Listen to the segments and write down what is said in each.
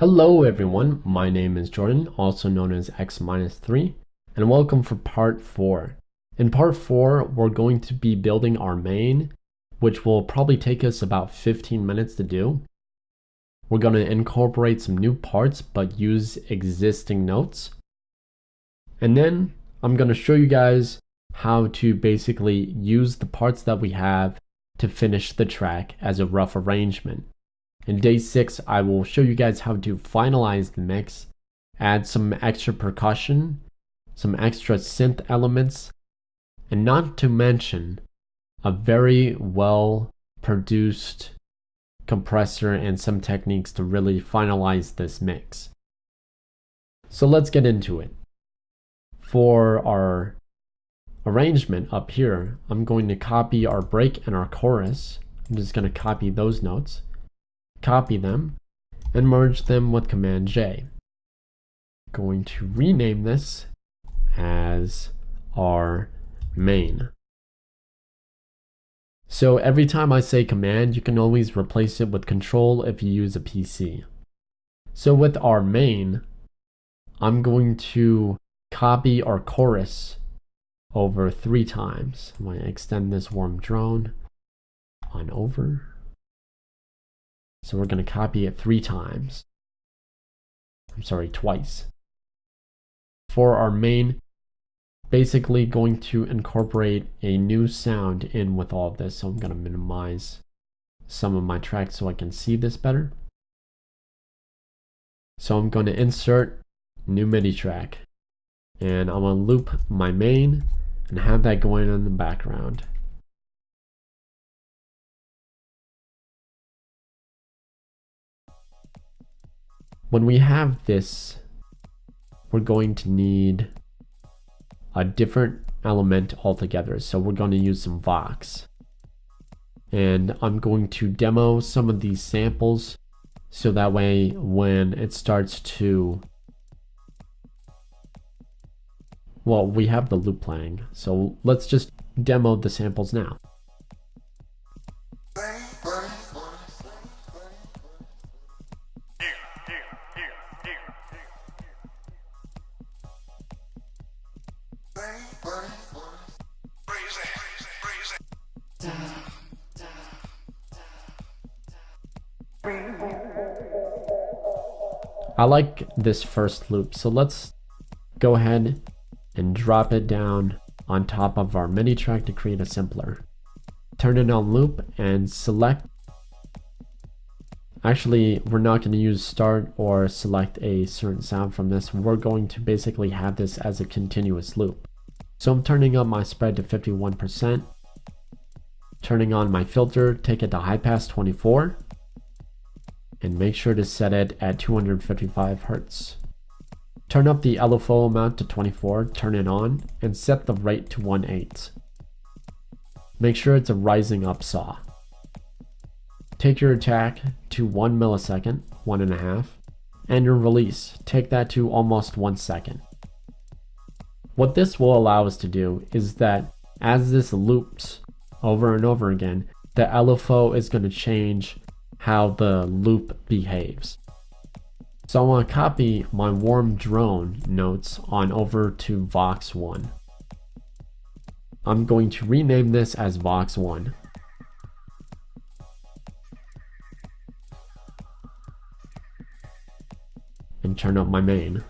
Hello everyone, my name is Jordan, also known as X-3, and welcome for part 4. In part 4, we're going to be building our main, which will probably take us about 15 minutes to do. We're going to incorporate some new parts, but use existing notes. And then I'm going to show you guys how to basically use the parts that we have to finish the track as a rough arrangement. In day 6, I will show you guys how to finalize the mix, add some extra percussion, some extra synth elements, and not to mention a very well produced compressor and some techniques to really finalize this mix. So let's get into it. For our arrangement up here, I'm going to copy our break and our chorus. I'm just going to copy those notes, copy them, and merge them with Command J. Going to rename this as our main. So every time I say command, you can always replace it with control if you use a PC. So with our main, I'm going to copy our chorus over 3 times. I'm going to extend this warm drone on over. So we're going to copy it 3 times. Twice. For our main, basically going to incorporate a new sound in with all of this. So I'm going to minimize some of my tracks so I can see this better. So I'm going to insert new MIDI track. And I'm going to loop my main and have that going in the background. When we have this, we're going to need a different element altogether. So we're going to use some Vox. And I'm going to demo some of these samples so that way when it starts to, well, we have the loop playing. So let's just demo the samples now. I like this first loop, so let's go ahead and drop it down on top of our MIDI track to create a simpler. Turn it on loop and select. Actually, we're not going to use start or select a certain sound from this. We're going to basically have this as a continuous loop. So I'm turning up my spread to 51%, turning on my filter, take it to high pass 24, and make sure to set it at 255 Hertz. Turn up the LFO amount to 24, turn it on, and set the rate to 1/8. Make sure it's a rising up saw. Take your attack to 1 millisecond, 1.5, and your release, take that to almost 1 second. What this will allow us to do is that as this loops over and over again, the LFO is going to change how the loop behaves. So I want to copy my warm drone notes on over to Vox 1. I'm going to rename this as Vox 1. And turn up my main.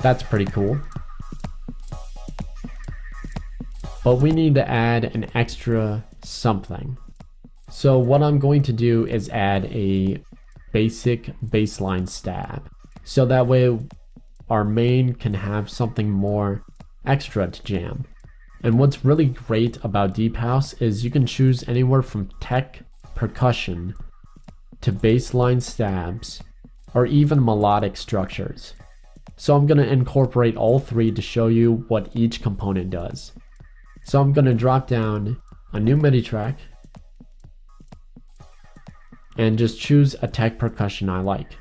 That's pretty cool. But we need to add an extra something. So what I'm going to do is add a basic bassline stab. So that way our main can have something more extra to jam. And what's really great about Deep House is you can choose anywhere from tech percussion to bassline stabs or even melodic structures. So I'm going to incorporate all 3 to show you what each component does. So I'm going to drop down a new MIDI track and just choose a tech percussion I like.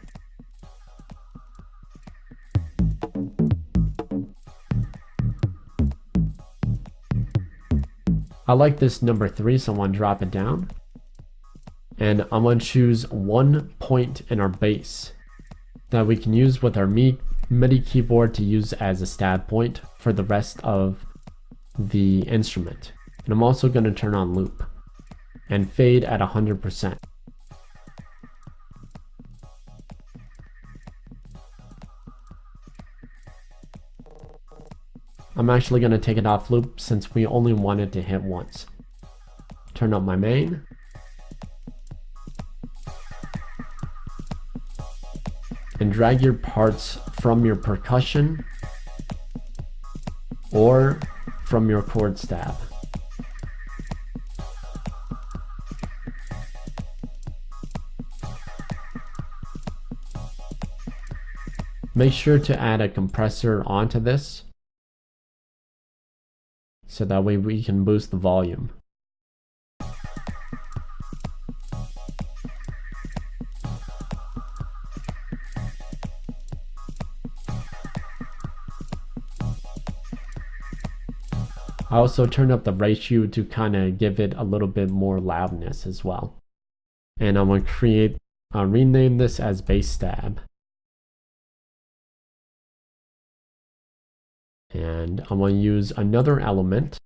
I like this number 3, so I'm going to drop it down. And I'm going to choose 1 point in our bass that we can use with our MIDI keyboard to use as a stab point for the rest of the instrument. And I'm also going to turn on loop and fade at 100%. I'm actually going to take it off loop since we only want it to hit once. Turn up my main. And drag your parts from your percussion or from your chord stab. Make sure to add a compressor onto this so that way we can boost the volume. I also turned up the ratio to kind of give it a little bit more loudness as well. And I'm going to rename this as bass stab. And I'm going to use another element,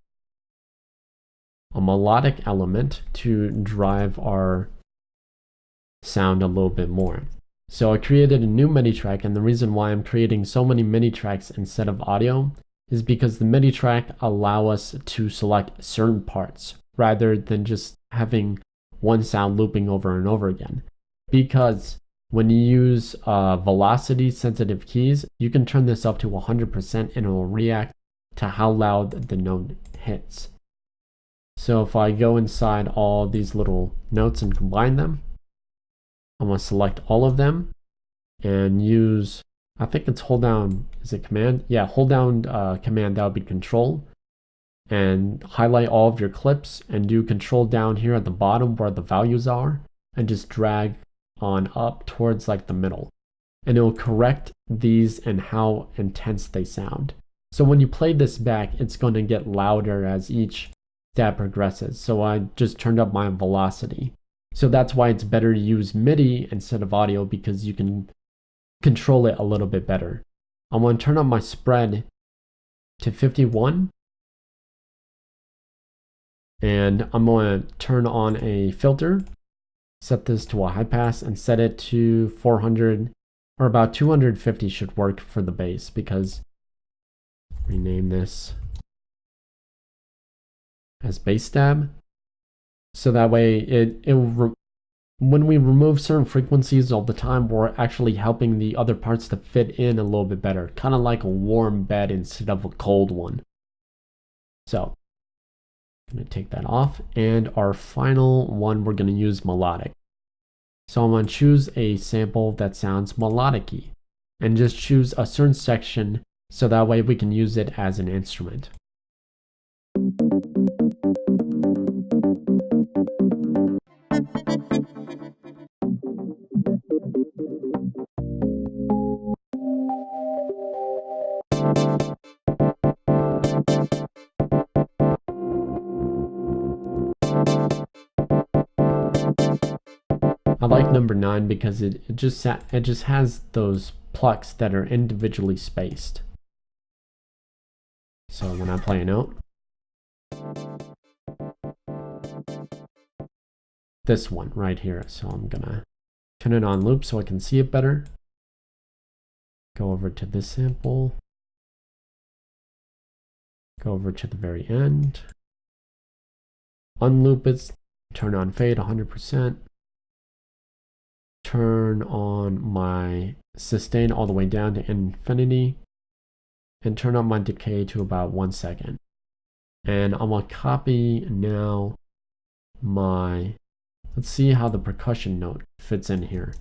a melodic element, to drive our sound a little bit more. So I created a new MIDI track, and the reason why I'm creating so many MIDI tracks instead of audio is because the MIDI track allow us to select certain parts rather than just having one sound looping over and over again. Because when you use velocity sensitive keys, you can turn this up to 100% and it will react to how loud the note hits. So if I go inside all these little notes and combine them, I'm going to select all of them and use, I think it's hold down, is it command? Yeah, hold down command, that would be control. And highlight all of your clips and do control down here at the bottom where the values are and just drag on up towards like the middle. And it will correct these and how intense they sound. So when you play this back, it's going to get louder as each stab progresses. So I just turned up my velocity. So that's why it's better to use MIDI instead of audio, because you can control it a little bit better. I'm going to turn up my spread to 51. And I'm going to turn on a filter, set this to a high pass, and set it to 400 or about 250 should work for the bass, because rename this as bass stab. So that way when we remove certain frequencies all the time, we're actually helping the other parts to fit in a little bit better, kind of like a warm bed instead of a cold one. So I'm going to take that off, and our final one, we're going to use melodic. So I'm going to choose a sample that sounds melodic-y and just choose a certain section so that way we can use it as an instrument. I like number 9 because it just has those plucks that are individually spaced. So when I play a note, this one right here, so I'm gonna turn it on loop so I can see it better. Go over to this sample, go over to the very end, unloop it, turn on fade 100%. Turn on my sustain all the way down to infinity, and turn on my decay to about 1 second. And I'm gonna copy now my, let's see how the percussion note fits in here.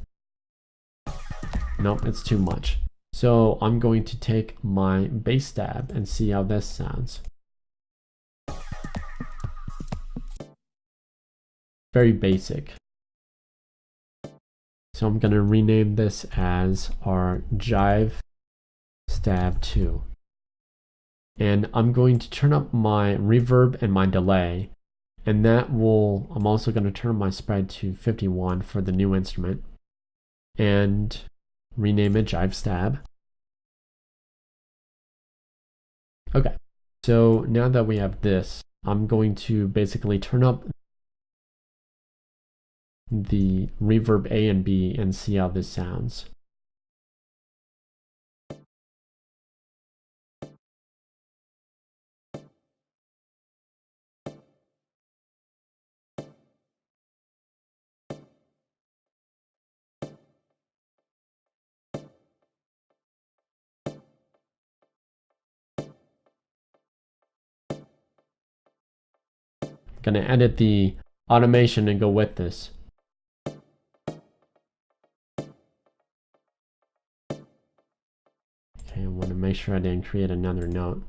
Nope, it's too much. So I'm going to take my bass stab and see how this sounds. Very basic. So I'm going to rename this as our Jive Stab 2. And I'm going to turn up my reverb and my delay. And I'm also going to turn my spread to 51 for the new instrument. And rename it Jive Stab. Okay, so now that we have this, I'm going to basically turn up the reverb A and B and see how this sounds. Gonna edit the automation and go with this. Okay, I want to make sure I didn't create another note.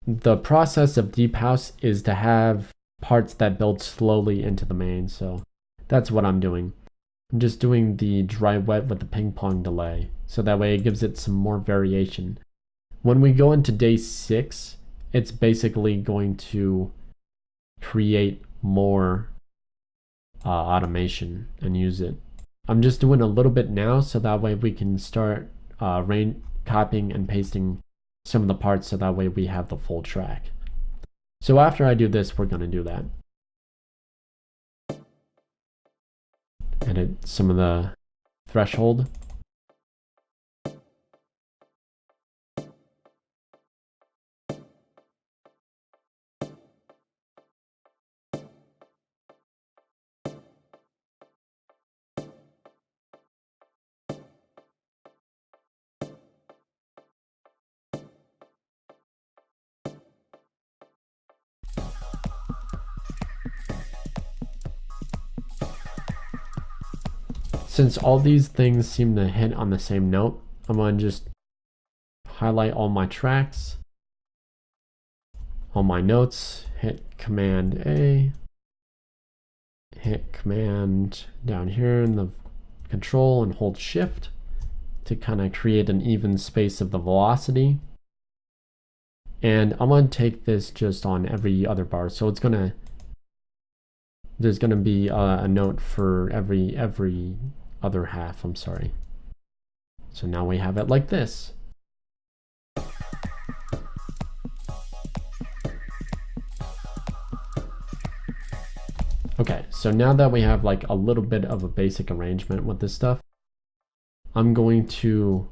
The process of deep house is to have parts that build slowly into the main, so that's what I'm doing. I'm just doing the dry wet with the ping pong delay, so that way it gives it some more variation. When we go into day 6, it's basically going to create more automation and use it. I'm just doing a little bit now, so that way we can start copying and pasting some of the parts, so that way we have the full track. So after I do this, we're going to do that. Edit some of the threshold. Since all these things seem to hit on the same note, I'm going to just highlight all my tracks, all my notes, hit Command A, hit Command down here in the control and hold Shift to kind of create an even space of the velocity. And I'm going to take this just on every other bar. So it's there's going to be a note for every other half, I'm sorry. So now we have it like this. Okay, so now that we have like a little bit of a basic arrangement with this stuff, I'm going to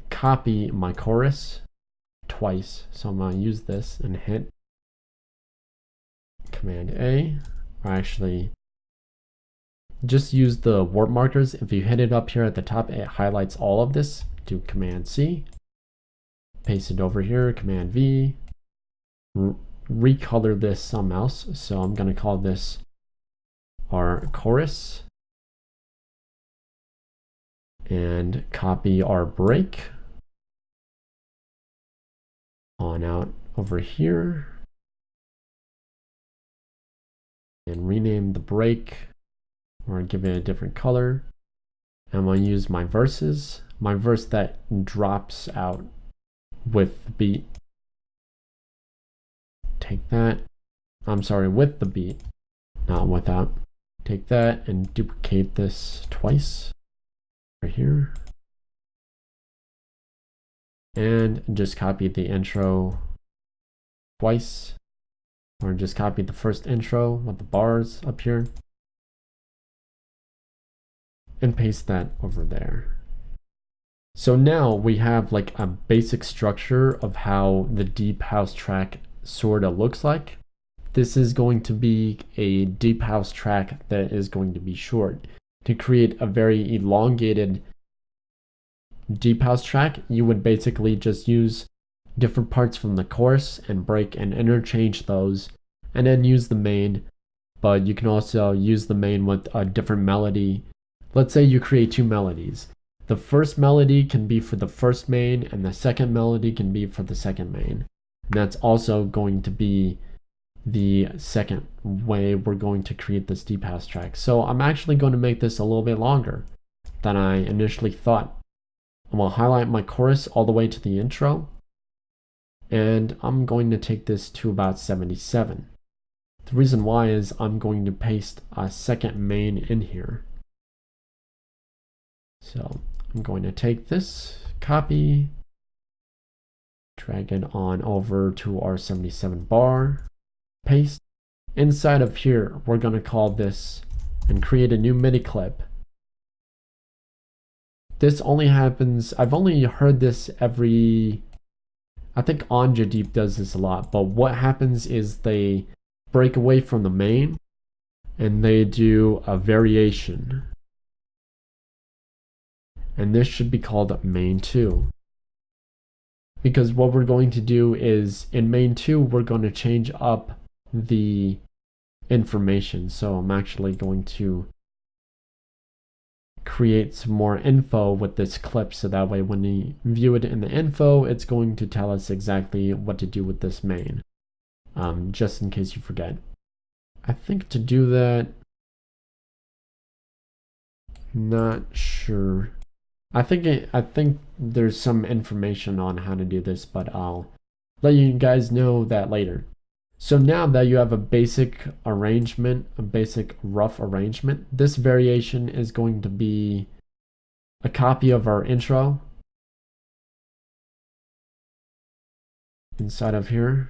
copy my chorus twice. So I'm going to use this and hit Command A, or actually just use the warp markers. If you hit it up here at the top, it highlights all of this. Do Command C, paste it over here, Command V, recolor this some else. So I'm going to call this our chorus, and copy our break on out over here, and rename the break, or give it a different color. I'm going to use my verses, my verse that drops out with the beat. Take that, I'm sorry, with the beat, not without. Take that and duplicate this twice right here. And just copy the intro twice, or just copy the first intro with the bars up here and paste that over there. So now we have like a basic structure of how the deep house track sort of looks like. This is going to be a deep house track that is going to be short. To create a very elongated deep house track, you would basically just use different parts from the chorus and break and interchange those, and then use the main. But you can also use the main with a different melody. Let's say you create two melodies. The first melody can be for the first main, and the second melody can be for the second main. And that's also going to be the second way we're going to create this deep house track. So I'm actually going to make this a little bit longer than I initially thought. I'm going to highlight my chorus all the way to the intro, and I'm going to take this to about 77. The reason why is I'm going to paste a second main in here. So I'm going to take this, copy, drag it on over to our 77 bar, paste. Inside of here, we're going to call this and create a new MIDI clip. This only happens, I've only heard this I think Anja Deep does this a lot, but what happens is they break away from the main and they do a variation. And this should be called main 2. Because what we're going to do is in main 2, we're going to change up the information. So I'm actually going to create some more info with this clip, so that way when we view it in the info, it's going to tell us exactly what to do with this main, just in case you forget. I think to do that, not sure. I think there's some information on how to do this, but I'll let you guys know that later. So now that you have a basic arrangement, a basic rough arrangement, this variation is going to be a copy of our intro inside of here.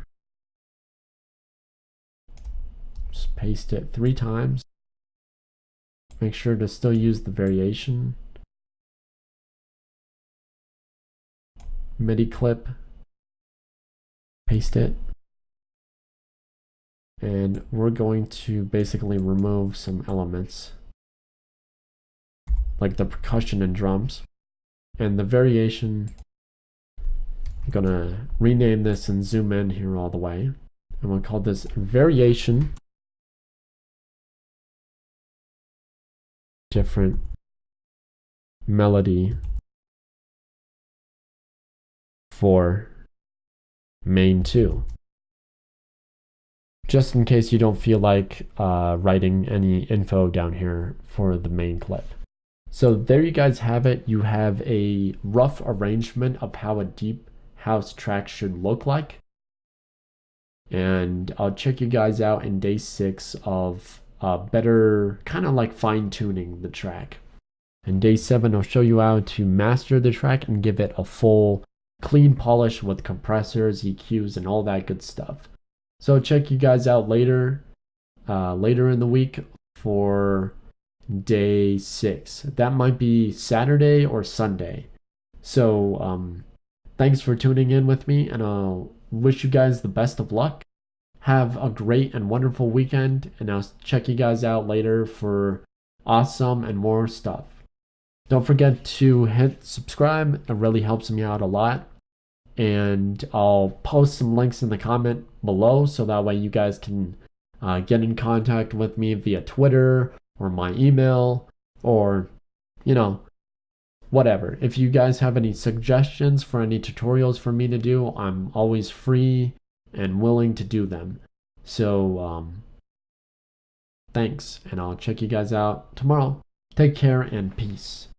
Just paste it 3 times. Make sure to still use the variation. MIDI clip, paste it. And we're going to basically remove some elements like the percussion and drums. And the variation, I'm gonna rename this and zoom in here all the way. And we'll call this variation different melody for main 2. Just in case you don't feel like writing any info down here for the main clip. So there you guys have it. You have a rough arrangement of how a deep house track should look like. And I'll check you guys out in day 6 of better kind of like fine tuning the track. And day 7, I'll show you how to master the track and give it a full clean polish with compressors, EQs, and all that good stuff. So check you guys out later in the week for day 6. That might be Saturday or Sunday. So thanks for tuning in with me, and I'll wish you guys the best of luck. Have a great and wonderful weekend, and I'll check you guys out later for awesome and more stuff. Don't forget to hit subscribe. It really helps me out a lot. And I'll post some links in the comment below, so that way you guys can get in contact with me via Twitter or my email, or whatever. If you guys have any suggestions for any tutorials for me to do, I'm always free and willing to do them. So thanks, and I'll check you guys out tomorrow. Take care and peace.